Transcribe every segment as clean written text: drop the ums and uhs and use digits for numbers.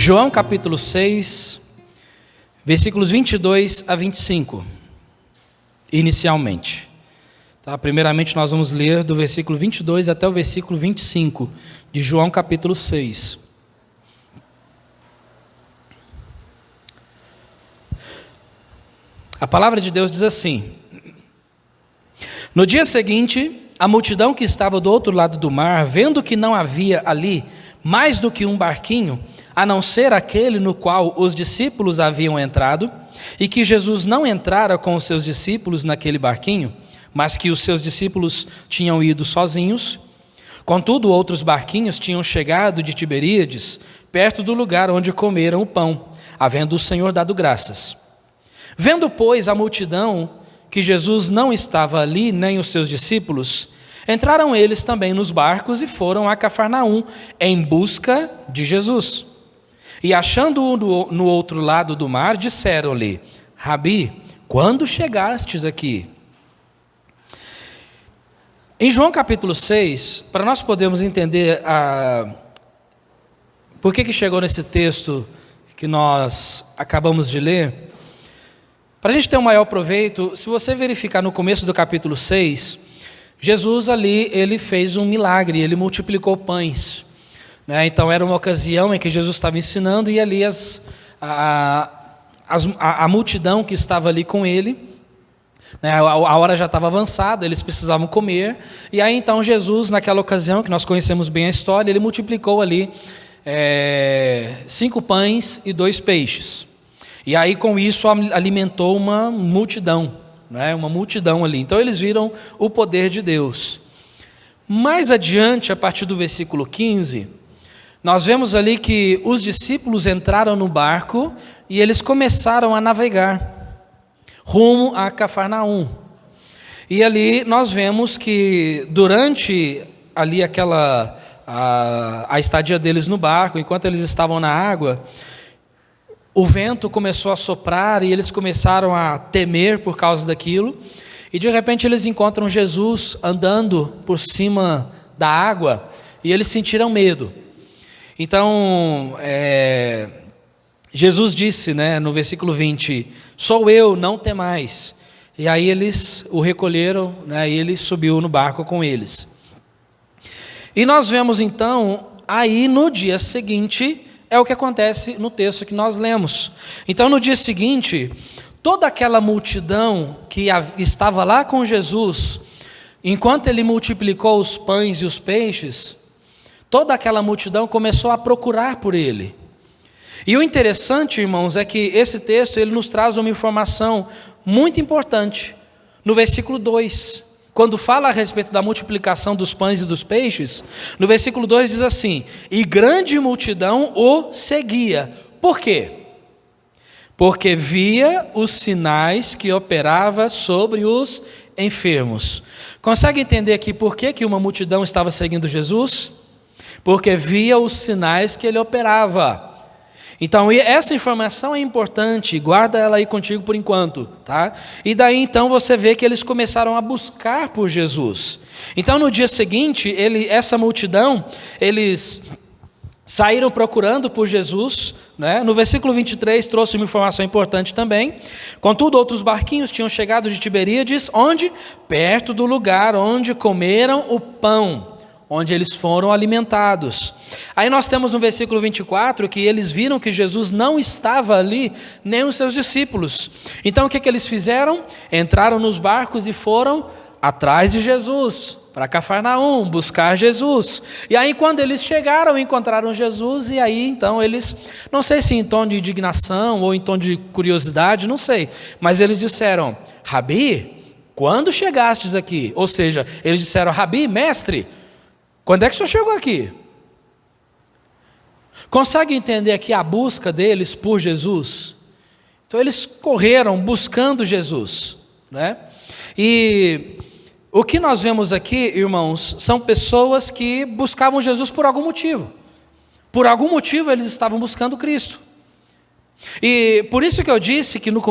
João capítulo 6, versículos 22 a 25, inicialmente. Tá? Primeiramente nós vamos ler do versículo 22 até o versículo 25, de João capítulo 6. A palavra de Deus diz assim: No dia seguinte, a multidão que estava do outro lado do mar, vendo que não havia ali mais do que um barquinho, a não ser aquele no qual os discípulos haviam entrado, e que Jesus não entrara com os seus discípulos naquele barquinho, mas que os seus discípulos tinham ido sozinhos. Contudo, outros barquinhos tinham chegado de Tiberíades, perto do lugar onde comeram o pão, havendo o Senhor dado graças. Vendo, pois, a multidão que Jesus não estava ali, nem os seus discípulos, entraram eles também nos barcos e foram a Cafarnaum em busca de Jesus. E achando-o no outro lado do mar, disseram-lhe: Rabi, quando chegastes aqui? Em João capítulo 6, para nós podermos entender por que chegou nesse texto que nós acabamos de ler, para a gente ter um maior proveito, se você verificar no começo do capítulo 6, Jesus ali, ele fez um milagre, ele multiplicou pães. Né? Então era uma ocasião em que Jesus estava ensinando e ali a multidão que estava ali com ele, né? A hora já estava avançada, eles precisavam comer. E aí então Jesus, naquela ocasião, que nós conhecemos bem a história, ele multiplicou ali 5 pães e 2 peixes. E aí com isso alimentou uma multidão, né? Uma multidão ali. Então eles viram o poder de Deus. Mais adiante, a partir do versículo 15, nós vemos ali que os discípulos entraram no barco e eles começaram a navegar rumo a Cafarnaum. E ali nós vemos que durante ali a estadia deles no barco, enquanto eles estavam na água, o vento começou a soprar e eles começaram a temer por causa daquilo. E de repente eles encontram Jesus andando por cima da água e eles sentiram medo. Então, Jesus disse, né, no versículo 20, sou eu, não temais. E aí eles o recolheram, né, e ele subiu no barco com eles. E nós vemos então, aí no dia seguinte, é o que acontece no texto que nós lemos. Então no dia seguinte, toda aquela multidão que estava lá com Jesus, enquanto ele multiplicou os pães e os peixes, toda aquela multidão começou a procurar por ele. E o interessante, irmãos, é que esse texto ele nos traz uma informação muito importante. No versículo 2, quando fala a respeito da multiplicação dos pães e dos peixes, no versículo 2 diz assim: e grande multidão o seguia. Por quê? Porque via os sinais que operava sobre os enfermos. Consegue entender aqui por que uma multidão estava seguindo Jesus? Porque via os sinais que ele operava. Então, essa informação é importante, guarda ela aí contigo por enquanto, tá? E daí então você vê que eles começaram a buscar por Jesus. Então no dia seguinte, essa multidão, eles saíram procurando por Jesus, né? No versículo 23 trouxe uma informação importante também. Contudo, outros barquinhos tinham chegado de Tiberíades, onde? Perto do lugar onde comeram o pão, onde eles foram alimentados. Aí nós temos no versículo 24 que eles viram que Jesus não estava ali, nem os seus discípulos. Então o que eles fizeram? Entraram nos barcos e foram atrás de Jesus, para Cafarnaum, buscar Jesus. E aí quando eles chegaram, encontraram Jesus, e aí então eles, não sei se em tom de indignação ou em tom de curiosidade, não sei, mas eles disseram: Rabi, quando chegastes aqui? Ou seja, eles disseram: Rabi, mestre, quando é que o senhor chegou aqui? Consegue entender aqui a busca deles por Jesus? Então eles correram buscando Jesus, né? E o que nós vemos aqui, irmãos, são pessoas que buscavam Jesus por algum motivo. Por algum motivo eles estavam buscando Cristo. E por isso que eu disse que no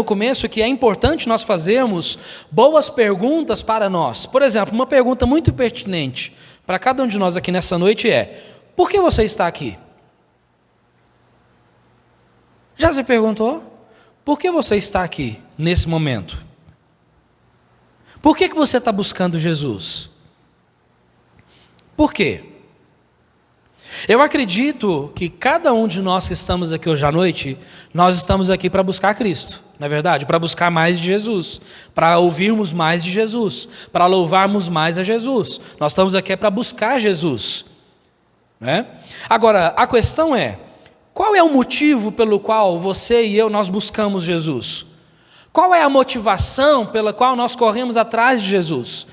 começo que é importante nós fazermos boas perguntas para nós. Por exemplo, uma pergunta muito pertinente para cada um de nós aqui nessa noite é: por que você está aqui? Já se perguntou? Por que você está aqui, nesse momento? Por que você está buscando Jesus? Por quê? Eu acredito que cada um de nós que estamos aqui hoje à noite, nós estamos aqui para buscar Cristo, não é verdade? Para buscar mais de Jesus, para ouvirmos mais de Jesus, para louvarmos mais a Jesus. Nós estamos aqui para buscar Jesus, né? Agora, a questão é, qual é o motivo pelo qual você e eu nós buscamos Jesus? Qual é a motivação pela qual nós corremos atrás de Jesus?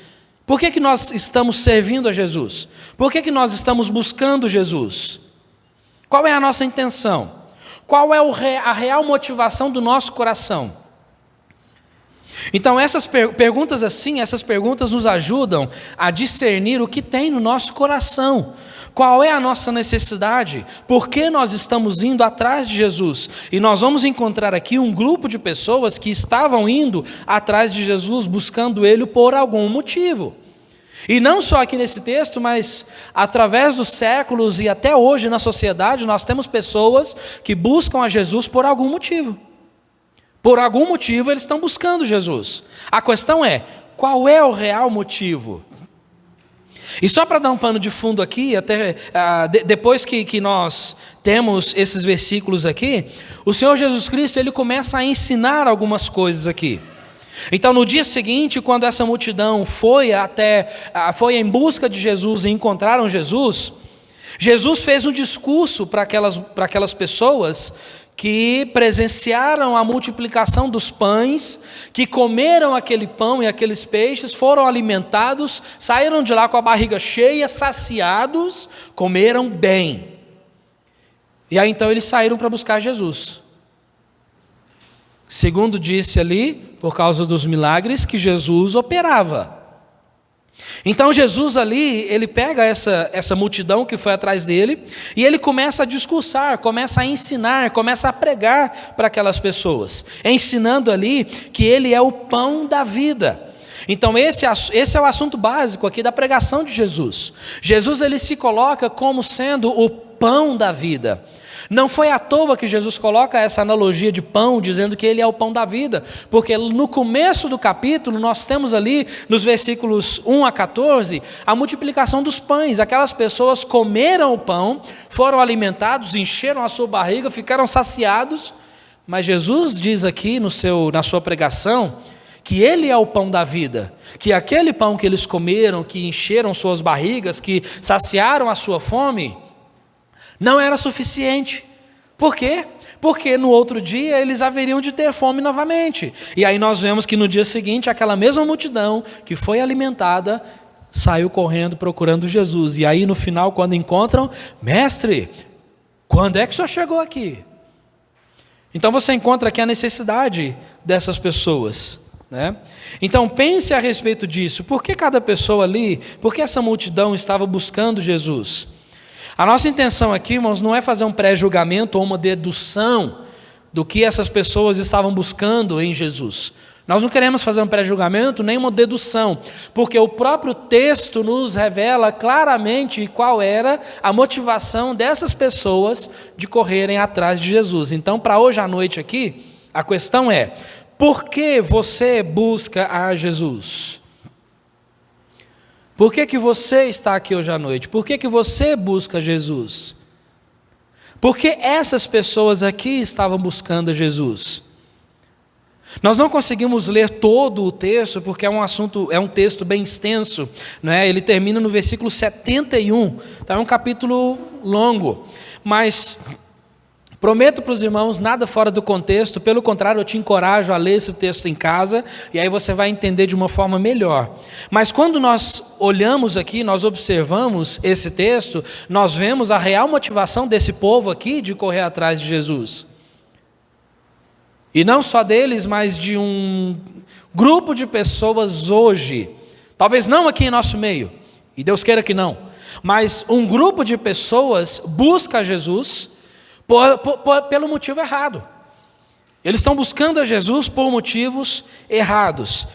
Por que nós estamos servindo a Jesus? Por que nós estamos buscando Jesus? Qual é a nossa intenção? Qual é a real motivação do nosso coração? Então, essas perguntas assim, essas perguntas nos ajudam a discernir o que tem no nosso coração. Qual é a nossa necessidade? Por que nós estamos indo atrás de Jesus? E nós vamos encontrar aqui um grupo de pessoas que estavam indo atrás de Jesus, buscando Ele por algum motivo. E não só aqui nesse texto, mas através dos séculos e até hoje na sociedade, nós temos pessoas que buscam a Jesus por algum motivo. Por algum motivo eles estão buscando Jesus. A questão é, qual é o real motivo? E só para dar um pano de fundo aqui, até depois que nós temos esses versículos aqui, o Senhor Jesus Cristo ele começa a ensinar algumas coisas aqui. Então no dia seguinte, quando essa multidão foi em busca de Jesus e encontraram Jesus, Jesus fez um discurso para aquelas pessoas que presenciaram a multiplicação dos pães, que comeram aquele pão e aqueles peixes, foram alimentados, saíram de lá com a barriga cheia, saciados, comeram bem. E aí então eles saíram para buscar Jesus. Segundo disse ali, por causa dos milagres que Jesus operava. Então Jesus ali, ele pega essa multidão que foi atrás dele, e ele começa a discursar, começa a ensinar, começa a pregar para aquelas pessoas, ensinando ali que ele é o pão da vida. Então esse é o assunto básico aqui da pregação de Jesus. Jesus ele se coloca como sendo o pão da vida. Não foi à toa que Jesus coloca essa analogia de pão, dizendo que ele é o pão da vida, porque no começo do capítulo nós temos ali, nos versículos 1 a 14, a multiplicação dos pães. Aquelas pessoas comeram o pão, foram alimentados, encheram a sua barriga, ficaram saciados, mas Jesus diz aqui na sua pregação, que ele é o pão da vida, que aquele pão que eles comeram, que encheram suas barrigas, que saciaram a sua fome, não era suficiente. Por quê? Porque no outro dia eles haveriam de ter fome novamente. E aí nós vemos que no dia seguinte, aquela mesma multidão que foi alimentada, saiu correndo procurando Jesus. E aí no final, quando encontram, mestre, quando é que o senhor chegou aqui? Então você encontra aqui a necessidade dessas pessoas, né? Então pense a respeito disso. Por que cada pessoa ali, por que essa multidão estava buscando Jesus? A nossa intenção aqui, irmãos, não é fazer um pré-julgamento ou uma dedução do que essas pessoas estavam buscando em Jesus. Nós não queremos fazer um pré-julgamento, nem uma dedução, porque o próprio texto nos revela claramente qual era a motivação dessas pessoas de correrem atrás de Jesus. Então, para hoje à noite aqui, a questão é, por que você busca a Jesus? Por que você está aqui hoje à noite? Por que você busca Jesus? Porque essas pessoas aqui estavam buscando Jesus. Nós não conseguimos ler todo o texto, porque é um texto bem extenso, não é? Ele termina no versículo 71, então é um capítulo longo, mas prometo para os irmãos, nada fora do contexto, pelo contrário, eu te encorajo a ler esse texto em casa, e aí você vai entender de uma forma melhor. Mas quando nós olhamos aqui, nós observamos esse texto, nós vemos a real motivação desse povo aqui de correr atrás de Jesus. E não só deles, mas de um grupo de pessoas hoje, talvez não aqui em nosso meio, e Deus queira que não, mas um grupo de pessoas busca Jesus pelo motivo errado. Eles estão buscando a Jesus por motivos errados.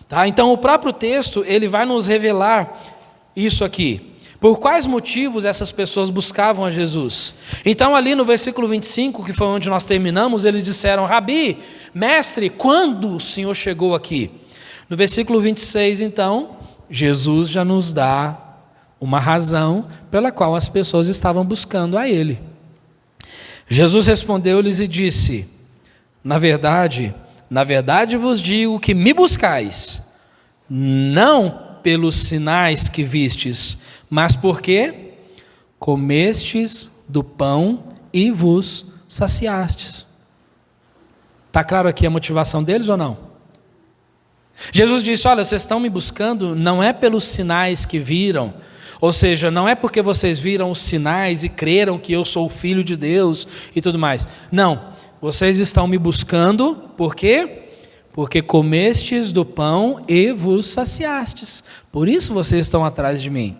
Tá? Então o próprio texto ele vai nos revelar isso aqui. Por quais motivos essas pessoas buscavam a Jesus? Então ali no versículo 25, que foi onde nós terminamos, eles disseram: Rabi, mestre, quando o Senhor chegou aqui? No versículo 26, então, Jesus já nos dá uma razão pela qual as pessoas estavam buscando a Ele. Jesus respondeu-lhes e disse: na verdade vos digo que me buscais, não pelos sinais que vistes, mas porque comestes do pão e vos saciastes. Está claro aqui a motivação deles ou não? Jesus disse: olha, vocês estão me buscando não é pelos sinais que viram, ou seja, não é porque vocês viram os sinais e creram que eu sou o Filho de Deus e tudo mais. Não, vocês estão me buscando por quê? Porque comestes do pão e vos saciastes. Por isso vocês estão atrás de mim.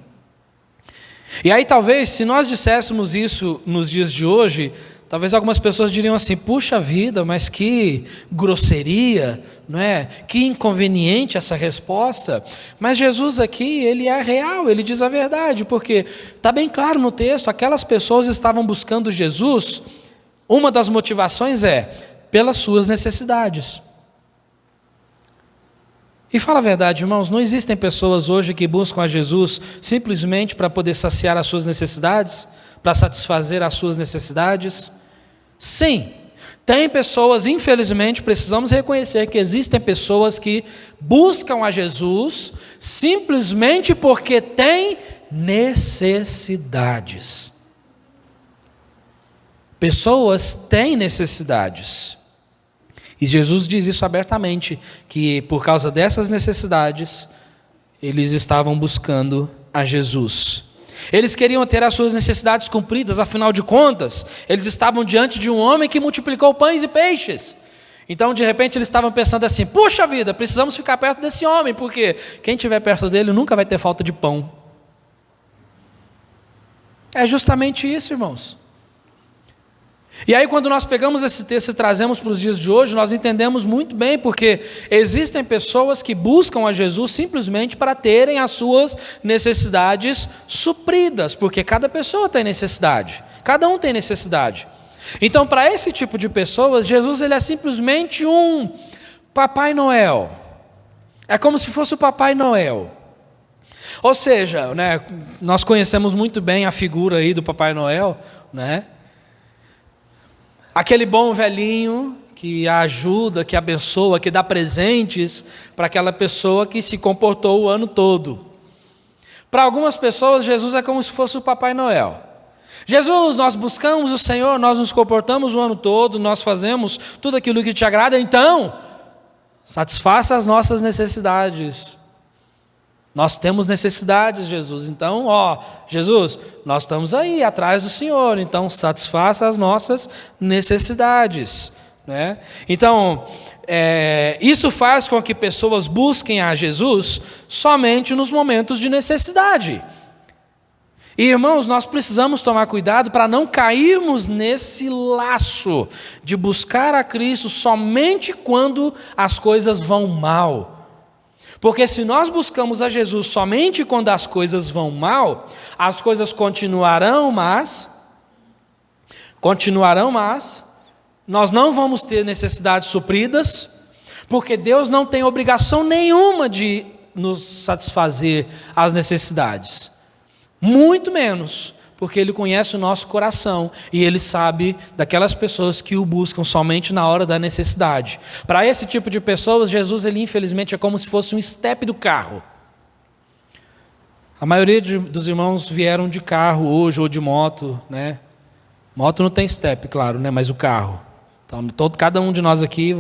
E aí talvez, se nós disséssemos isso nos dias de hoje, talvez algumas pessoas diriam assim: puxa vida, mas que grosseria, não é? Que inconveniente essa resposta. Mas Jesus aqui, ele é real, ele diz a verdade, porque está bem claro no texto, aquelas pessoas estavam buscando Jesus, uma das motivações é pelas suas necessidades. E fala a verdade, irmãos, não existem pessoas hoje que buscam a Jesus simplesmente para poder saciar as suas necessidades, para satisfazer as suas necessidades? Sim, tem pessoas, infelizmente, precisamos reconhecer que existem pessoas que buscam a Jesus simplesmente porque têm necessidades. Pessoas têm necessidades. E Jesus diz isso abertamente, que por causa dessas necessidades, eles estavam buscando a Jesus. Eles queriam ter as suas necessidades cumpridas, afinal de contas, eles estavam diante de um homem que multiplicou pães e peixes. Então, de repente, eles estavam pensando assim: puxa vida, precisamos ficar perto desse homem, porque quem estiver perto dele nunca vai ter falta de pão. É justamente isso, irmãos. E aí quando nós pegamos esse texto e trazemos para os dias de hoje, nós entendemos muito bem, porque existem pessoas que buscam a Jesus simplesmente para terem as suas necessidades supridas, porque cada pessoa tem necessidade, cada um tem necessidade. Então, para esse tipo de pessoas, Jesus ele é simplesmente um Papai Noel. É como se fosse o Papai Noel. Ou seja, né, nós conhecemos muito bem a figura aí do Papai Noel, né? Aquele bom velhinho que ajuda, que abençoa, que dá presentes para aquela pessoa que se comportou o ano todo. Para algumas pessoas, Jesus é como se fosse o Papai Noel. Jesus, nós buscamos o Senhor, nós nos comportamos o ano todo, nós fazemos tudo aquilo que te agrada, então, satisfaça as nossas necessidades. Nós temos necessidades, Jesus. Então, Jesus, nós estamos aí atrás do Senhor, então satisfaça as nossas necessidades, né? Então, isso faz com que pessoas busquem a Jesus somente nos momentos de necessidade. E, irmãos, nós precisamos tomar cuidado para não cairmos nesse laço de buscar a Cristo somente quando as coisas vão mal. Porque se nós buscamos a Jesus somente quando as coisas vão mal, as coisas continuarão, mas nós não vamos ter necessidades supridas, porque Deus não tem obrigação nenhuma de nos satisfazer as necessidades. Muito menos, porque Ele conhece o nosso coração e Ele sabe daquelas pessoas que o buscam somente na hora da necessidade. Para esse tipo de pessoas, Jesus, ele infelizmente é como se fosse um estepe do carro. A maioria dos irmãos vieram de carro hoje ou de moto, né? Moto não tem estepe, claro, né? Mas o carro. Então, cada um de nós aqui,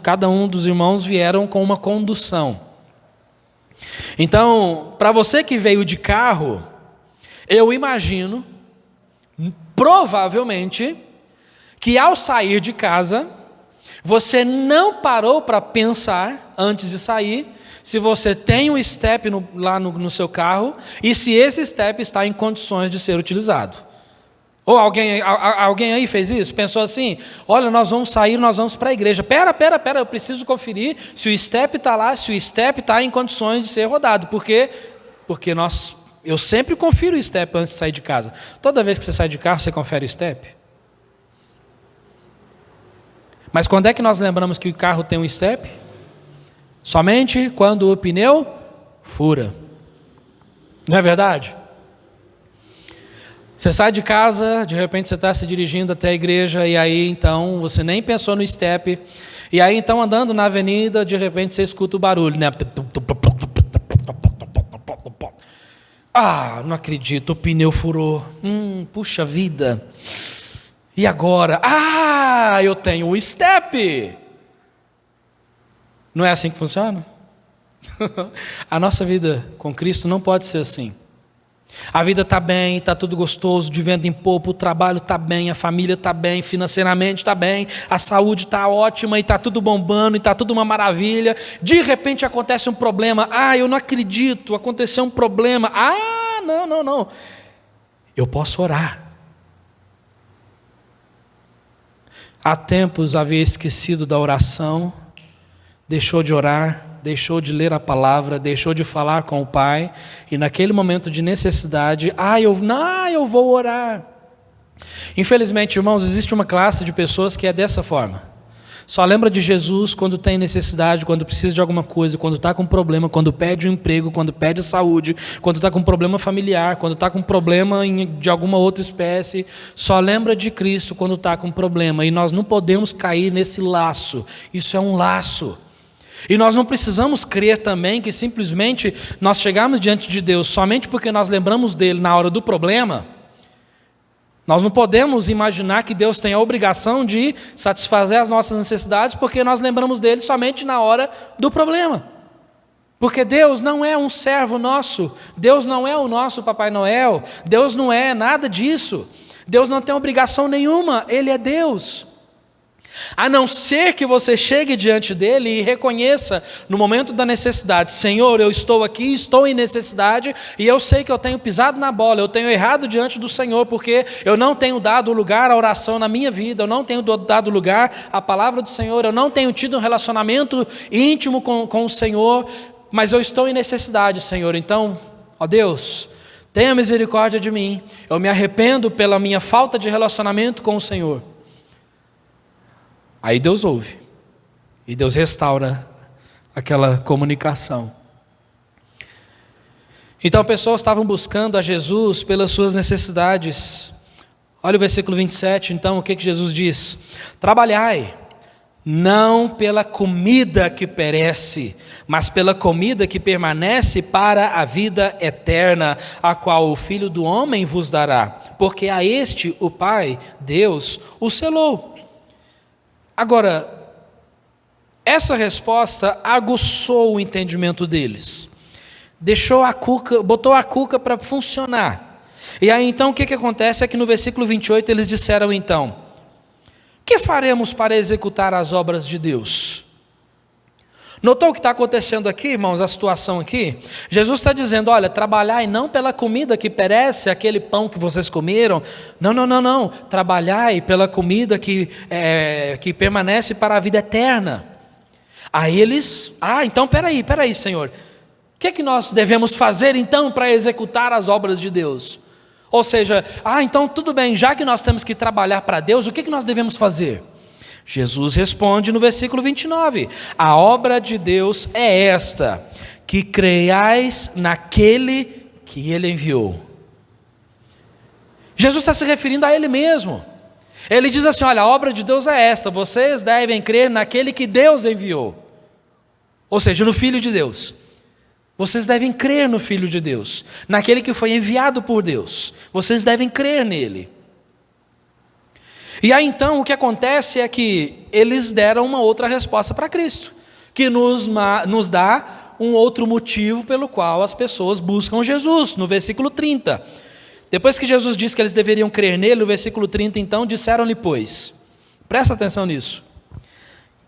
cada um dos irmãos vieram com uma condução. Então, para você que veio de carro, eu imagino, provavelmente, que ao sair de casa, você não parou para pensar, antes de sair, se você tem um step lá no seu carro, e se esse step está em condições de ser utilizado. Ou alguém aí fez isso? Pensou assim: olha, nós vamos sair, nós vamos para a igreja. Pera, eu preciso conferir se o step está lá, se o step está em condições de ser rodado. Por quê? Porque nós Eu sempre confiro o step antes de sair de casa. Toda vez que você sai de carro, você confere o step? Mas quando é que nós lembramos que o carro tem um step? Somente quando o pneu fura. Não é verdade? Você sai de casa, de repente você está se dirigindo até a igreja, e aí então você nem pensou no step, e aí então andando na avenida, de repente você escuta o barulho, né? Ah, não acredito, o pneu furou. Puxa vida. E agora? Ah, eu tenho um step. Não é assim que funciona? A nossa vida com Cristo não pode ser assim. A vida está bem, está tudo gostoso, de vento em popa, o trabalho está bem, a família está bem, financeiramente está bem, a saúde está ótima e está tudo bombando e está tudo uma maravilha. De repente acontece um problema. Ah, eu não acredito, aconteceu um problema. Ah, não. Eu posso orar. Há tempos havia esquecido da oração, deixou de orar, deixou de ler a palavra, deixou de falar com o Pai, e naquele momento de necessidade, eu vou orar. Infelizmente, irmãos, existe uma classe de pessoas que é dessa forma. Só lembra de Jesus quando tem necessidade, quando precisa de alguma coisa, quando está com problema, quando pede um emprego, quando pede saúde, quando está com problema familiar, quando está com problema de alguma outra espécie. Só lembra de Cristo quando está com problema, e nós não podemos cair nesse laço. Isso é um laço. E nós não precisamos crer também que simplesmente nós chegamos diante de Deus somente porque nós lembramos dele na hora do problema. Nós não podemos imaginar que Deus tem a obrigação de satisfazer as nossas necessidades porque nós lembramos dele somente na hora do problema. Porque Deus não é um servo nosso, Deus não é o nosso Papai Noel, Deus não é nada disso. Deus não tem obrigação nenhuma, Ele é Deus. A não ser que você chegue diante dele e reconheça no momento da necessidade: Senhor, eu estou aqui, estou em necessidade, e eu sei que eu tenho pisado na bola, eu tenho errado diante do Senhor, porque eu não tenho dado lugar à oração na minha vida, eu não tenho dado lugar à palavra do Senhor, eu não tenho tido um relacionamento íntimo com o Senhor, mas eu estou em necessidade, Senhor. Então, ó Deus, tenha misericórdia de mim, eu me arrependo pela minha falta de relacionamento com o Senhor. Aí Deus ouve, e Deus restaura aquela comunicação. Então, pessoas estavam buscando a Jesus pelas suas necessidades. Olha o versículo 27, então, o que Jesus diz? Trabalhai, não pela comida que perece, mas pela comida que permanece para a vida eterna, a qual o Filho do Homem vos dará, porque a este o Pai, Deus, o selou. Agora, essa resposta aguçou o entendimento deles, botou a cuca para funcionar. E aí então o que acontece é que no versículo 28 eles disseram então: que faremos para executar as obras de Deus? Notou o que está acontecendo aqui, irmãos, a situação aqui? Jesus está dizendo: olha, trabalhai não pela comida que perece, aquele pão que vocês comeram. Não. Trabalhai pela comida que permanece para a vida eterna. Aí eles: então peraí, Senhor. O que é que nós devemos fazer então para executar as obras de Deus? Ou seja, então tudo bem, já que nós temos que trabalhar para Deus, o que é que nós devemos fazer? Jesus responde no versículo 29, a obra de Deus é esta, que creiais naquele que Ele enviou. Jesus está se referindo a Ele mesmo. Ele diz assim: olha, a obra de Deus é esta, vocês devem crer naquele que Deus enviou. Ou seja, no Filho de Deus. Vocês devem crer no Filho de Deus, naquele que foi enviado por Deus. Vocês devem crer nele. E aí então o que acontece é que eles deram uma outra resposta para Cristo, que nos dá um outro motivo pelo qual as pessoas buscam Jesus, no versículo 30. Depois que Jesus disse que eles deveriam crer nele, no versículo 30 então, disseram-lhe pois, presta atenção nisso: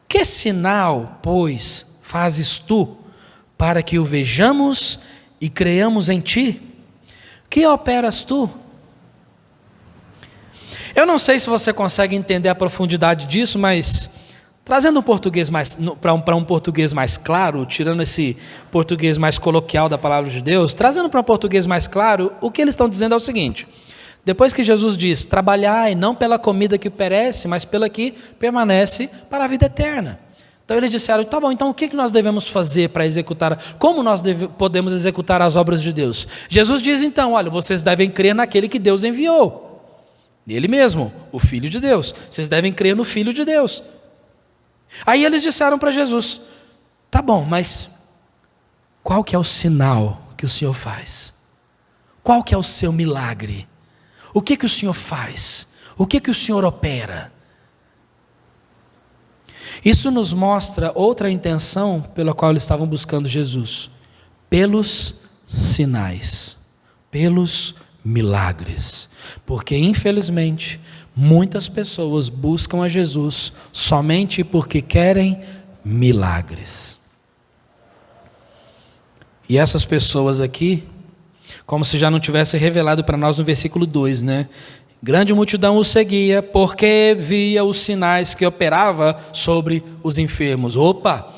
que sinal, pois, fazes tu, para que o vejamos e creiamos em ti? Que operas tu? Eu não sei se você consegue entender a profundidade disso, mas Trazendo para um português mais claro, tirando esse português mais coloquial da palavra de Deus, trazendo para um português mais claro, o que eles estão dizendo é o seguinte: depois que Jesus diz, trabalhai não pela comida que perece, mas pela que permanece para a vida eterna. Então eles disseram, tá bom, então o que nós devemos fazer para executar, como nós podemos executar as obras de Deus? Jesus diz então, olha, vocês devem crer naquele que Deus enviou, nele mesmo, o Filho de Deus, vocês devem crer no Filho de Deus. Aí eles disseram para Jesus, tá bom, mas qual que é o sinal que o Senhor faz? Qual que é o seu milagre? O que o Senhor faz? O que o Senhor opera? Isso nos mostra outra intenção pela qual eles estavam buscando Jesus. Pelos sinais, pelos milagres. Porque, infelizmente, muitas pessoas buscam a Jesus somente porque querem milagres. E essas pessoas aqui, como se já não tivesse revelado para nós no versículo 2, né? Grande multidão o seguia, porque via os sinais que operava sobre os enfermos. Opa,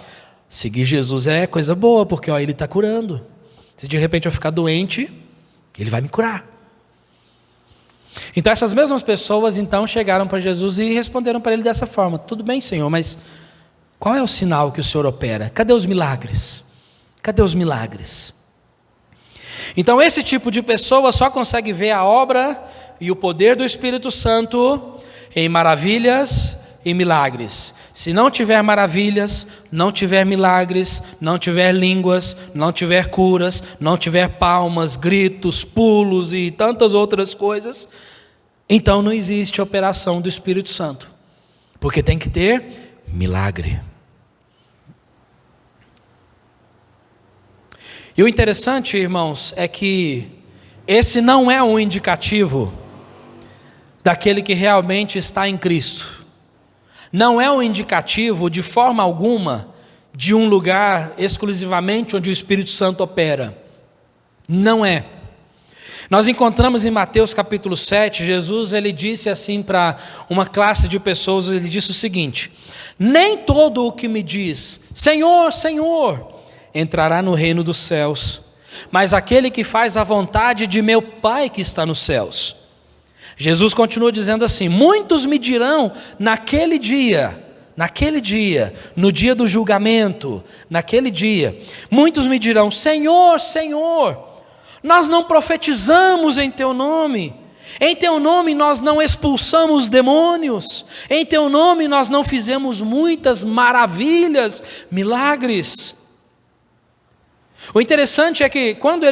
seguir Jesus é coisa boa, porque ó, ele está curando. Se de repente eu ficar doente, ele vai me curar. Então essas mesmas pessoas então chegaram para Jesus e responderam para ele dessa forma: tudo bem, Senhor, mas qual é o sinal que o Senhor opera? Cadê os milagres? Cadê os milagres? Então esse tipo de pessoa só consegue ver a obra e o poder do Espírito Santo em maravilhas e milagres. Se não tiver maravilhas, não tiver milagres, não tiver línguas, não tiver curas, não tiver palmas, gritos, pulos e tantas outras coisas, então não existe operação do Espírito Santo. Porque tem que ter milagre. E o interessante, irmãos, é que esse não é um indicativo daquele que realmente está em Cristo. Não é um indicativo, de forma alguma, de um lugar exclusivamente onde o Espírito Santo opera. Não é. Nós encontramos em Mateus capítulo 7, Jesus ele disse assim para uma classe de pessoas, ele disse o seguinte: nem todo o que me diz, Senhor, Senhor, entrará no reino dos céus, mas aquele que faz a vontade de meu Pai que está nos céus. Jesus continua dizendo assim: muitos me dirão naquele dia, no dia do julgamento, naquele dia, muitos me dirão, Senhor, Senhor, nós não profetizamos em teu nome, em teu nome nós não expulsamos demônios, em teu nome nós não fizemos muitas maravilhas, milagres. O interessante é que quando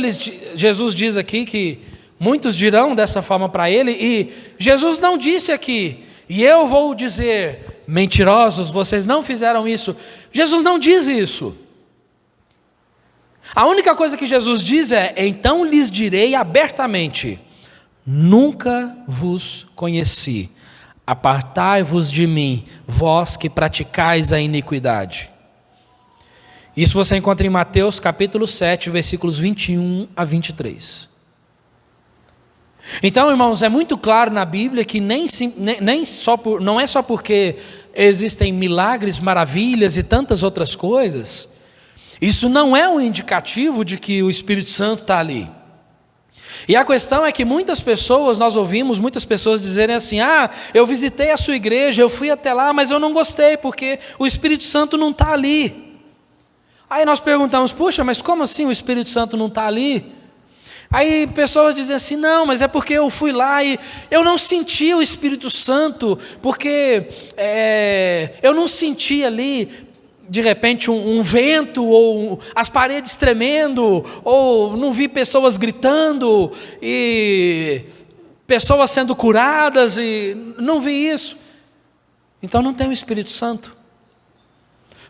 Jesus diz aqui que muitos dirão dessa forma para ele, e Jesus não disse aqui, e eu vou dizer, mentirosos, vocês não fizeram isso. Jesus não diz isso. A única coisa que Jesus diz é, então lhes direi abertamente, nunca vos conheci, apartai-vos de mim, vós que praticais a iniquidade. Isso você encontra em Mateus capítulo 7, versículos 21 a 23. Então, irmãos, é muito claro na Bíblia que não é só porque existem milagres, maravilhas e tantas outras coisas, isso não é um indicativo de que o Espírito Santo está ali. E a questão é que nós ouvimos muitas pessoas dizerem assim, eu visitei a sua igreja, eu fui até lá, mas eu não gostei, porque o Espírito Santo não está ali. Aí nós perguntamos, puxa, mas como assim o Espírito Santo não está ali? Aí pessoas dizem assim, não, mas é porque eu fui lá e eu não senti o Espírito Santo, porque eu não senti ali, de repente, um vento, ou as paredes tremendo, ou não vi pessoas gritando, e pessoas sendo curadas, e não vi isso. Então não tem o Espírito Santo.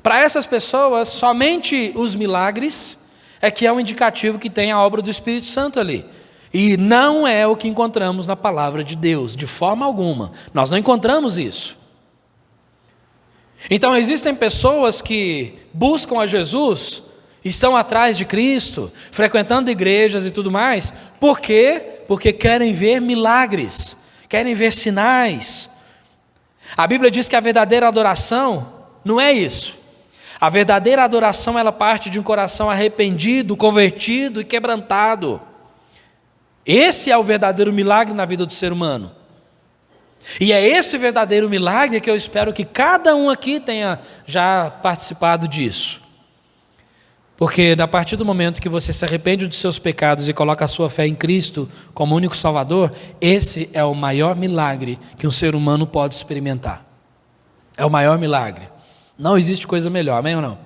Para essas pessoas, somente os milagres é que é um indicativo que tem a obra do Espírito Santo ali. E não é o que encontramos na palavra de Deus, de forma alguma. Nós não encontramos isso. Então existem pessoas que buscam a Jesus, estão atrás de Cristo, frequentando igrejas e tudo mais. Por quê? Porque querem ver milagres, querem ver sinais. A Bíblia diz que a verdadeira adoração não é isso. A verdadeira adoração, ela parte de um coração arrependido, convertido e quebrantado. Esse é o verdadeiro milagre na vida do ser humano. E é esse verdadeiro milagre que eu espero que cada um aqui tenha já participado disso. Porque a partir do momento que você se arrepende dos seus pecados e coloca a sua fé em Cristo como único Salvador, esse é o maior milagre que um ser humano pode experimentar. É o maior milagre. Não existe coisa melhor, amém ou não?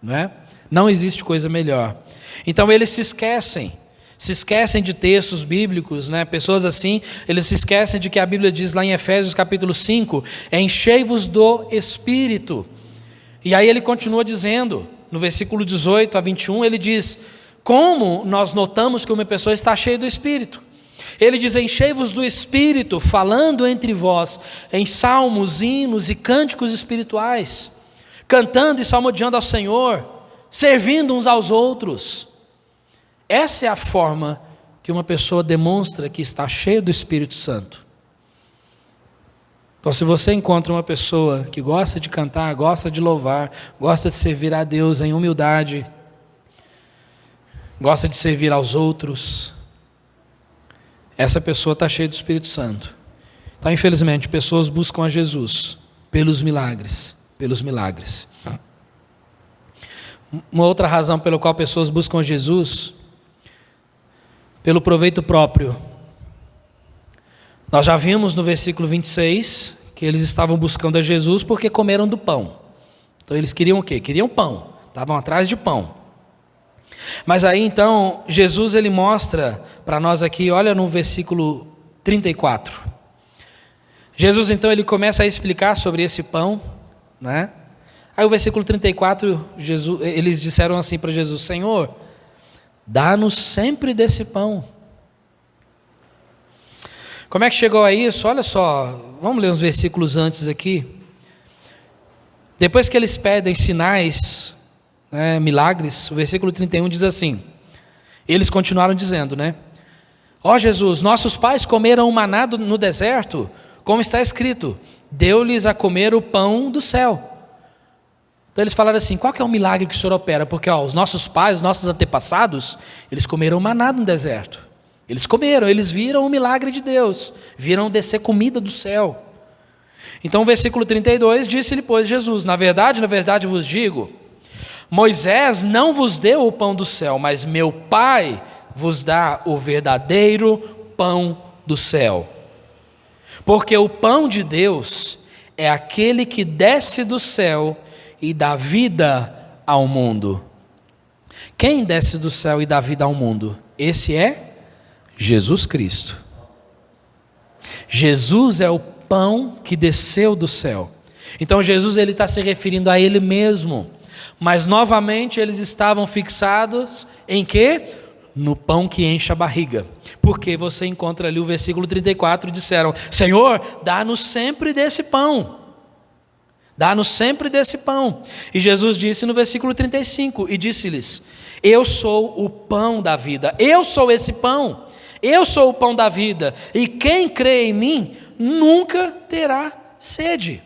Não é? Não existe coisa melhor. Então eles se esquecem de textos bíblicos, né? Pessoas assim, eles se esquecem de que a Bíblia diz lá em Efésios capítulo 5, enchei-vos do Espírito. E aí ele continua dizendo, no versículo 18 a 21, ele diz, como nós notamos que uma pessoa está cheia do Espírito? Ele diz, enchei-vos do Espírito, falando entre vós, em salmos, hinos e cânticos espirituais, cantando e salmodiando ao Senhor, servindo uns aos outros. Essa é a forma que uma pessoa demonstra que está cheia do Espírito Santo. Então, se você encontra uma pessoa que gosta de cantar, gosta de louvar, gosta de servir a Deus em humildade, gosta de servir aos outros, essa pessoa está cheia do Espírito Santo. Então, infelizmente, pessoas buscam a Jesus pelos milagres, Uma outra razão pela qual pessoas buscam a Jesus, pelo proveito próprio. Nós já vimos no versículo 26 que eles estavam buscando a Jesus porque comeram do pão. Então eles queriam o quê? Queriam pão, estavam atrás de pão. Mas aí então Jesus ele mostra para nós aqui, olha no versículo 34. Jesus então ele começa a explicar sobre esse pão, né? Aí o versículo 34, eles disseram assim para Jesus, Senhor, dá-nos sempre desse pão. Como é que chegou a isso? Olha só, vamos ler uns versículos antes aqui. Depois que eles pedem sinais, né, milagres, o versículo 31 diz assim, eles continuaram dizendo, né? Ó Jesus, nossos pais comeram o maná no deserto, como está escrito, deu-lhes a comer o pão do céu. Então eles falaram assim, qual que é o milagre que o Senhor opera? Porque os nossos pais, os nossos antepassados, eles comeram maná no deserto. Eles comeram, eles viram o milagre de Deus, viram descer comida do céu. Então o versículo 32, disse-lhe pois Jesus, na verdade vos digo, Moisés não vos deu o pão do céu, mas meu Pai vos dá o verdadeiro pão do céu. Porque o pão de Deus é aquele que desce do céu e dá vida ao mundo. Quem desce do céu e dá vida ao mundo? Esse é Jesus Cristo. Jesus é o pão que desceu do céu. Então Jesus ele está se referindo a Ele mesmo. Mas novamente eles estavam fixados em quê? No pão que enche a barriga. Porque você encontra ali o versículo 34, disseram, Senhor, dá-nos sempre desse pão. Dá-nos sempre desse pão. E Jesus disse no versículo 35, e disse-lhes, eu sou o pão da vida, eu sou esse pão, eu sou o pão da vida, e quem crê em mim, nunca terá sede.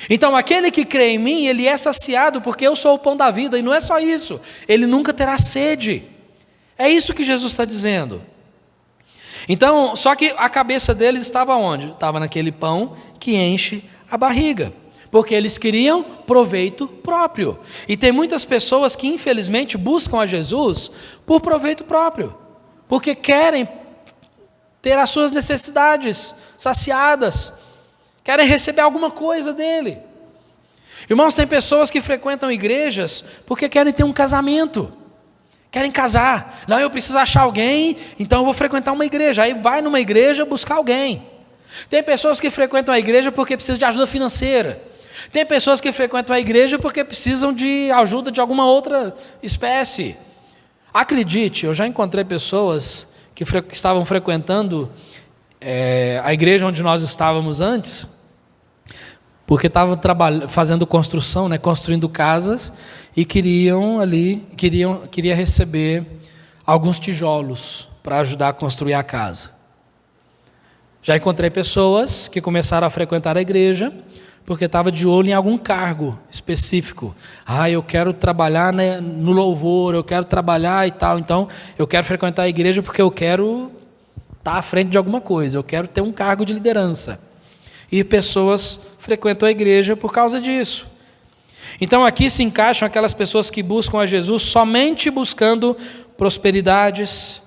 Então aquele que crê em mim, ele é saciado, porque eu sou o pão da vida, e não é só isso, ele nunca terá sede. É isso que Jesus está dizendo. Então, só que a cabeça deles estava onde? Estava naquele pão que enche a barriga. Porque eles queriam proveito próprio. E tem muitas pessoas que infelizmente buscam a Jesus por proveito próprio. Porque querem ter as suas necessidades saciadas. Querem receber alguma coisa dele. Irmãos, tem pessoas que frequentam igrejas porque querem ter um casamento. Querem casar. Não, eu preciso achar alguém, então eu vou frequentar uma igreja. Aí vai numa igreja buscar alguém. Tem pessoas que frequentam a igreja porque precisam de ajuda financeira. Tem pessoas que frequentam a igreja porque precisam de ajuda de alguma outra espécie. Acredite, eu já encontrei pessoas que estavam frequentando a igreja onde nós estávamos antes, porque estavam fazendo construção, né, construindo casas, e queria receber alguns tijolos para ajudar a construir a casa. Já encontrei pessoas que começaram a frequentar a igreja porque estava de olho em algum cargo específico. Eu quero trabalhar, né, no louvor, eu quero trabalhar e tal, então eu quero frequentar a igreja porque eu quero estar à frente de alguma coisa, eu quero ter um cargo de liderança. E pessoas frequentam a igreja por causa disso. Então aqui se encaixam aquelas pessoas que buscam a Jesus somente buscando prosperidades,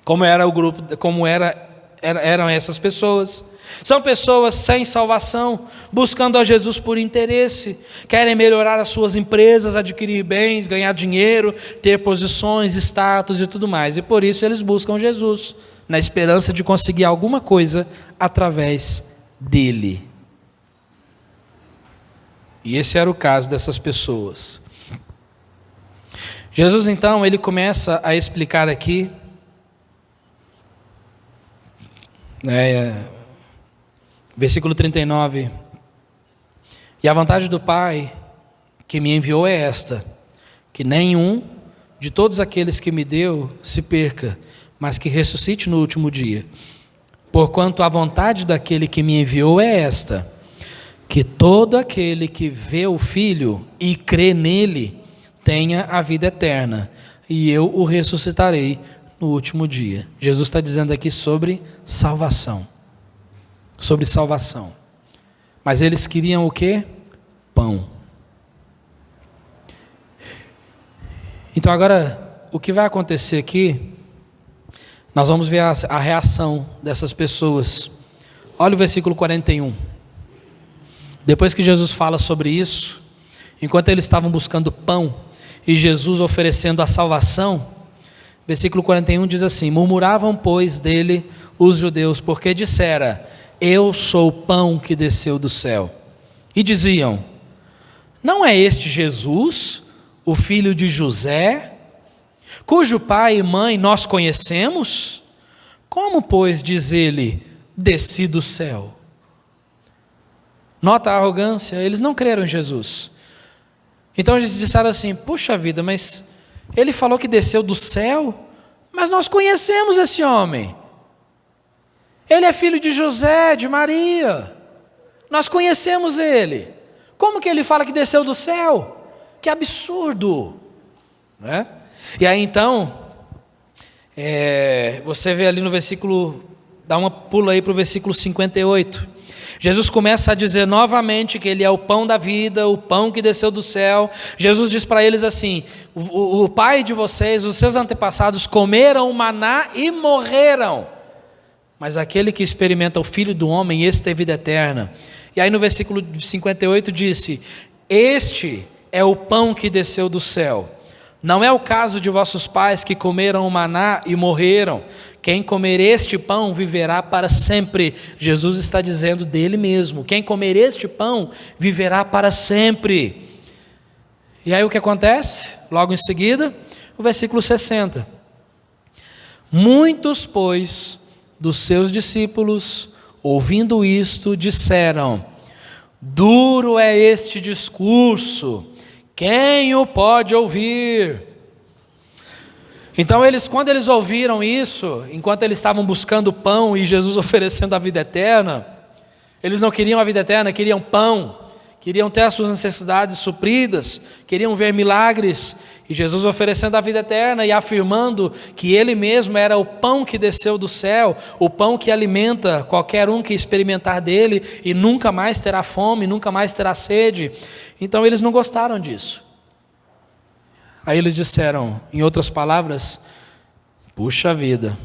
como era o grupo, eram essas pessoas. São pessoas sem salvação, buscando a Jesus por interesse, querem melhorar as suas empresas, adquirir bens, ganhar dinheiro, ter posições, status e tudo mais. E por isso eles buscam Jesus, na esperança de conseguir alguma coisa através dele. E esse era o caso dessas pessoas. Jesus então, ele começa a explicar aqui, versículo 39, e a vontade do Pai que me enviou é esta, que nenhum de todos aqueles que me deu se perca, mas que ressuscite no último dia. Porquanto a vontade daquele que me enviou é esta, que todo aquele que vê o Filho e crê nele tenha a vida eterna, e eu o ressuscitarei no último dia. Jesus está dizendo aqui sobre salvação. Sobre salvação. Mas eles queriam o quê? Pão. Então agora, o que vai acontecer aqui, nós vamos ver a reação dessas pessoas. Olha o versículo 41. Depois que Jesus fala sobre isso, enquanto eles estavam buscando pão, e Jesus oferecendo a salvação, versículo 41 diz assim: murmuravam, pois, dele os judeus, porque dissera: eu sou o pão que desceu do céu. E diziam: não é este Jesus, o filho de José, cujo pai e mãe nós conhecemos? Como, pois, diz ele, desci do céu? Nota a arrogância, eles não creram em Jesus. Então eles disseram assim: puxa vida, mas ele falou que desceu do céu, mas nós conhecemos esse homem. Ele é filho de José, de Maria. Nós conhecemos ele. Como que ele fala que desceu do céu? Que absurdo, né? E aí então, você vê ali no versículo, dá uma pula aí para o versículo 58. Jesus começa a dizer novamente que ele é o pão da vida, o pão que desceu do céu. Jesus diz para eles assim: o pai de vocês, os seus antepassados comeram o maná e morreram, mas aquele que experimenta o Filho do Homem, esse tem vida eterna. E aí no versículo 58 disse: este é o pão que desceu do céu. Não é o caso de vossos pais que comeram o maná e morreram. Quem comer este pão viverá para sempre. Jesus está dizendo dele mesmo: quem comer este pão viverá para sempre. E aí o que acontece? Logo em seguida, o versículo 60. Muitos, pois, dos seus discípulos, ouvindo isto, disseram: duro é este discurso, quem o pode ouvir? Então quando eles ouviram isso, enquanto eles estavam buscando pão e Jesus oferecendo a vida eterna, eles não queriam a vida eterna, queriam pão, queriam ter as suas necessidades supridas, queriam ver milagres, e Jesus oferecendo a vida eterna e afirmando que ele mesmo era o pão que desceu do céu, o pão que alimenta qualquer um que experimentar dele e nunca mais terá fome, nunca mais terá sede. Então eles não gostaram disso. Aí eles disseram, em outras palavras: puxa vida,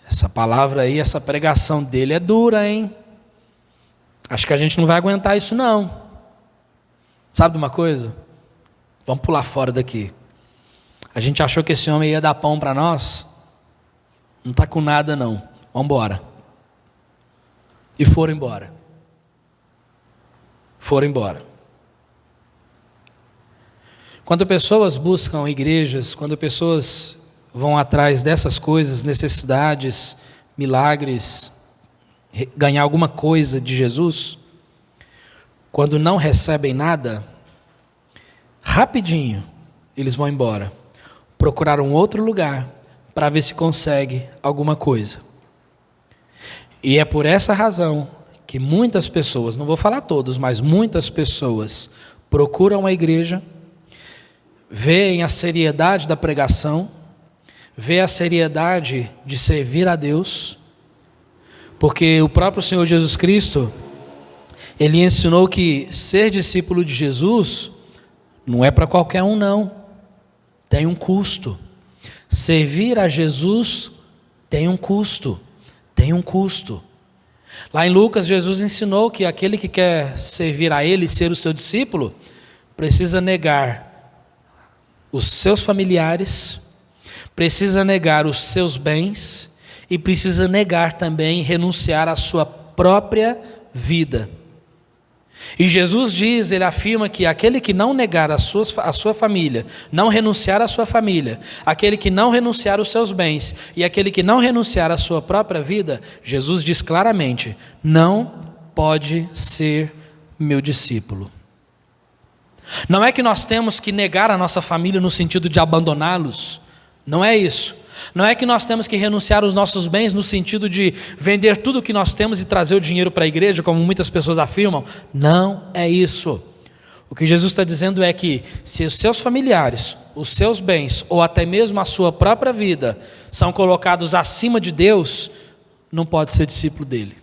essa palavra aí, essa pregação dele é dura, hein? Acho que a gente não vai aguentar isso não. Sabe de uma coisa? Vamos pular fora daqui. A gente achou que esse homem ia dar pão para nós? Não está com nada não. Vamos embora. E foram embora. Foram embora. Quando pessoas buscam igrejas, quando pessoas vão atrás dessas coisas, necessidades, milagres, ganhar alguma coisa de Jesus, quando não recebem nada, rapidinho eles vão embora, procurar um outro lugar para ver se consegue alguma coisa. E é por essa razão que muitas pessoas, não vou falar todos, mas muitas pessoas procuram a igreja, veem a seriedade da pregação, veem a seriedade de servir a Deus, porque o próprio Senhor Jesus Cristo, Ele ensinou que ser discípulo de Jesus não é para qualquer um não, tem um custo. Servir a Jesus tem um custo, tem um custo. Lá em Lucas, Jesus ensinou que aquele que quer servir a Ele e ser o seu discípulo, precisa negar os seus familiares, precisa negar os seus bens e precisa negar também, renunciar à sua própria vida. E Jesus diz, Ele afirma que aquele que não negar a sua família, não renunciar à sua família, aquele que não renunciar os seus bens e aquele que não renunciar à sua própria vida, Jesus diz claramente, não pode ser meu discípulo. Não é que nós temos que negar a nossa família no sentido de abandoná-los, não é isso. Não é que nós temos que renunciar aos nossos bens no sentido de vender tudo o que nós temos e trazer o dinheiro para a igreja, como muitas pessoas afirmam. Não é isso. O que Jesus está dizendo é que se os seus familiares, os seus bens ou até mesmo a sua própria vida são colocados acima de Deus, não pode ser discípulo dele.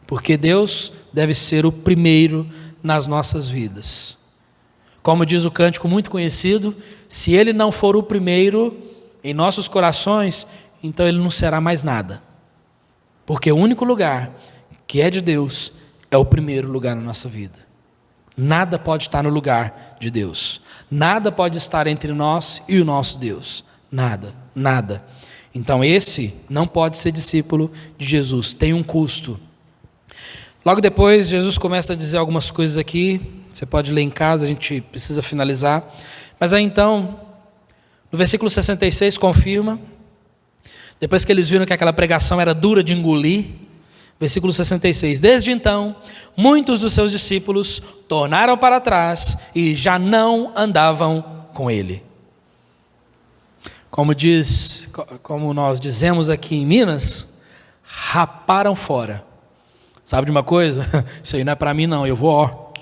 Porque Deus deve ser o primeiro nas nossas vidas. Como diz o cântico muito conhecido, se Ele não for o primeiro em nossos corações, então Ele não será mais nada. Porque o único lugar que é de Deus é o primeiro lugar na nossa vida. Nada pode estar no lugar de Deus. Nada pode estar entre nós e o nosso Deus. Nada, nada. Então esse não pode ser discípulo de Jesus, tem um custo. Logo depois, Jesus começa a dizer algumas coisas aqui, você pode ler em casa, a gente precisa finalizar. Mas aí então, no versículo 66 confirma, depois que eles viram que aquela pregação era dura de engolir, versículo 66, desde então, muitos dos seus discípulos tornaram para trás e já não andavam com ele. Como nós dizemos aqui em Minas, raparam fora. Sabe de uma coisa? Isso aí não é para mim não, eu vou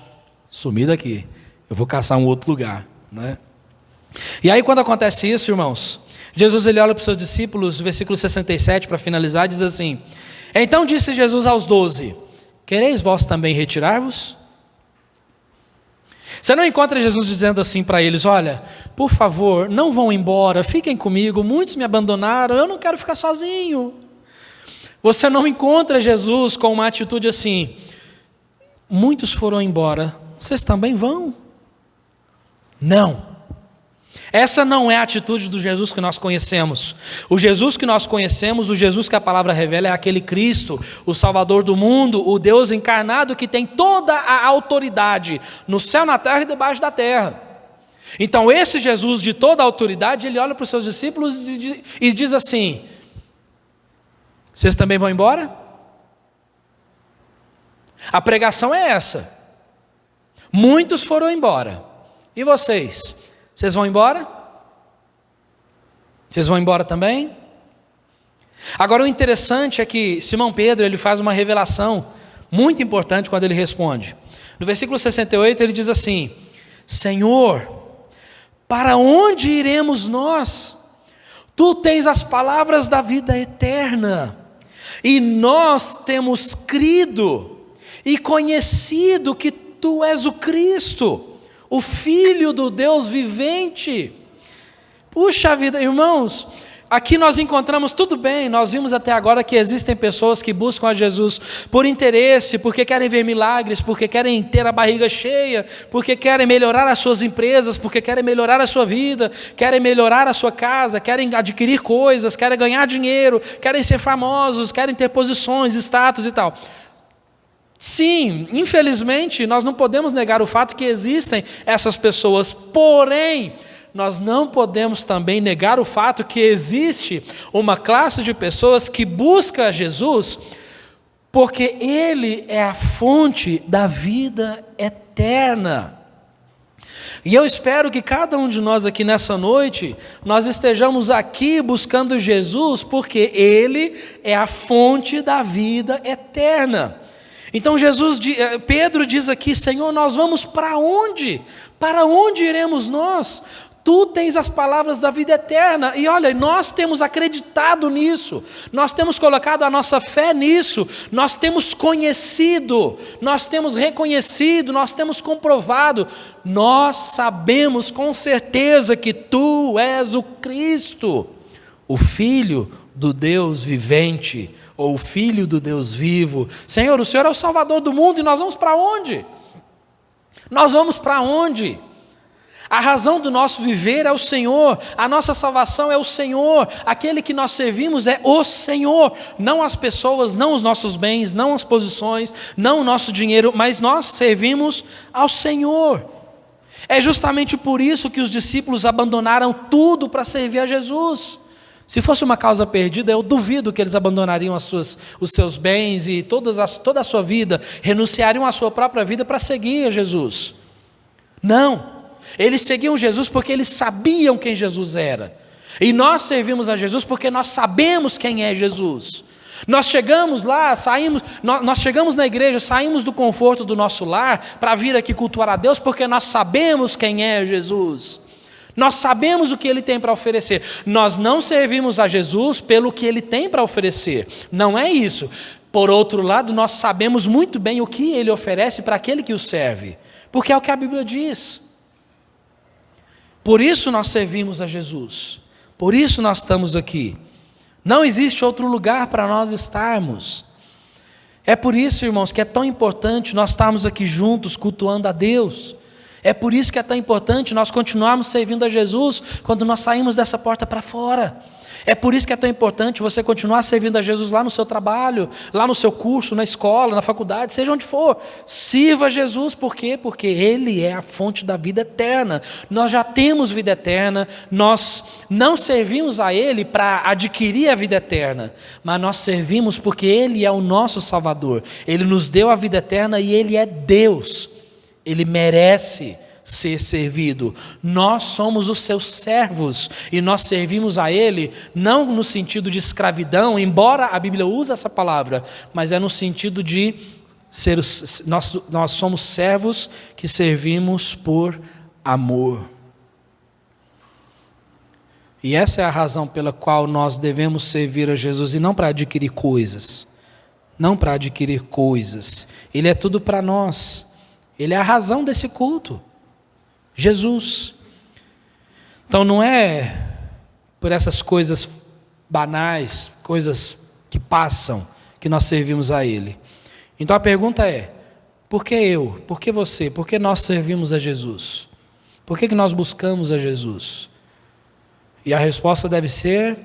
sumir daqui, eu vou caçar um outro lugar, né? E aí quando acontece isso, irmãos, Jesus ele olha para os seus discípulos, versículo 67 para finalizar, diz assim, então disse Jesus aos 12, quereis vós também retirar-vos? Você não encontra Jesus dizendo assim para eles, olha, por favor, não vão embora, fiquem comigo, muitos me abandonaram, eu não quero ficar sozinho. Você não encontra Jesus com uma atitude assim, muitos foram embora, vocês também vão? Não. Essa não é a atitude do Jesus que nós conhecemos. O Jesus que nós conhecemos, o Jesus que a palavra revela é aquele Cristo, o Salvador do mundo, o Deus encarnado que tem toda a autoridade no céu, na terra e debaixo da terra. Então esse Jesus de toda a autoridade, ele olha para os seus discípulos e diz assim, vocês também vão embora? A pregação é essa. Muitos foram embora. E vocês? Vocês vão embora? Vocês vão embora também? Agora o interessante é que Simão Pedro ele faz uma revelação muito importante quando ele responde. No versículo 68 ele diz assim, Senhor, para onde iremos nós? Tu tens as palavras da vida eterna, e nós temos crido e conhecido que Tu és o Cristo, o Filho do Deus vivente. Puxa vida, irmãos, aqui nós encontramos, tudo bem, nós vimos até agora que existem pessoas que buscam a Jesus por interesse, porque querem ver milagres, porque querem ter a barriga cheia, porque querem melhorar as suas empresas, porque querem melhorar a sua vida, querem melhorar a sua casa, querem adquirir coisas, querem ganhar dinheiro, querem ser famosos, querem ter posições, status e tal. Sim, infelizmente, nós não podemos negar o fato que existem essas pessoas, porém, nós não podemos também negar o fato que existe uma classe de pessoas que busca Jesus, porque Ele é a fonte da vida eterna. E eu espero que cada um de nós aqui nessa noite, nós estejamos aqui buscando Jesus, porque Ele é a fonte da vida eterna. Então Pedro diz aqui: Senhor, nós vamos para onde? Para onde iremos nós? Tu tens as palavras da vida eterna. E olha, nós temos acreditado nisso, nós temos colocado a nossa fé nisso, nós temos conhecido, nós temos reconhecido, nós temos comprovado, nós sabemos com certeza que Tu és o Cristo, o Filho do Deus vivente, ou o Filho do Deus vivo. Senhor, o Senhor é o Salvador do mundo, e nós vamos para onde? Nós vamos para onde? A razão do nosso viver é o Senhor, a nossa salvação é o Senhor, aquele que nós servimos é o Senhor, não as pessoas, não os nossos bens, não as posições, não o nosso dinheiro, mas nós servimos ao Senhor. É justamente por isso que os discípulos abandonaram tudo para servir a Jesus. Se fosse uma causa perdida, eu duvido que eles abandonariam os seus bens e toda a sua vida, renunciariam à sua própria vida para seguir a Jesus. Não. Eles seguiam Jesus porque eles sabiam quem Jesus era. E nós servimos a Jesus porque nós sabemos quem é Jesus. Nós chegamos lá, nós chegamos na igreja, saímos do conforto do nosso lar para vir aqui cultuar a Deus porque nós sabemos quem é Jesus. Nós sabemos o que Ele tem para oferecer. Nós não servimos a Jesus pelo que Ele tem para oferecer. Não é isso. Por outro lado, nós sabemos muito bem o que Ele oferece para aquele que o serve. Porque é o que a Bíblia diz. Por isso nós servimos a Jesus, por isso nós estamos aqui. Não existe outro lugar para nós estarmos. É por isso, irmãos, que é tão importante nós estarmos aqui juntos, cultuando a Deus. É por isso que é tão importante nós continuarmos servindo a Jesus quando nós saímos dessa porta para fora. É por isso que é tão importante você continuar servindo a Jesus lá no seu trabalho, lá no seu curso, na escola, na faculdade, seja onde for. Sirva a Jesus, por quê? Porque Ele é a fonte da vida eterna. Nós já temos vida eterna, nós não servimos a Ele para adquirir a vida eterna, mas nós servimos porque Ele é o nosso Salvador. Ele nos deu a vida eterna e Ele é Deus. Ele merece ser servido. Nós somos os seus servos e nós servimos a Ele não no sentido de escravidão, embora a Bíblia use essa palavra, mas é no sentido de nós somos servos que servimos por amor. E essa é a razão pela qual nós devemos servir a Jesus, e não para adquirir coisas. Não para adquirir coisas. Ele é tudo para nós. Ele é a razão desse culto. Jesus. Então não é por essas coisas banais, coisas que passam, que nós servimos a Ele. Então a pergunta é: por que eu? Por que você? Por que nós servimos a Jesus? Por que nós buscamos a Jesus? E a resposta deve ser: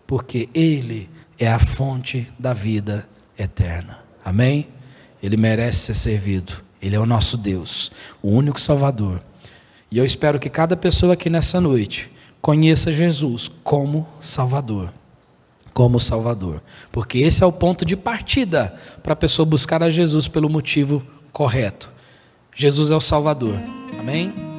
porque Ele é a fonte da vida eterna. Amém? Ele merece ser servido. Ele é o nosso Deus, o único Salvador. E eu espero que cada pessoa aqui nessa noite conheça Jesus como Salvador. Como Salvador. Porque esse é o ponto de partida para a pessoa buscar a Jesus pelo motivo correto. Jesus é o Salvador. Amém?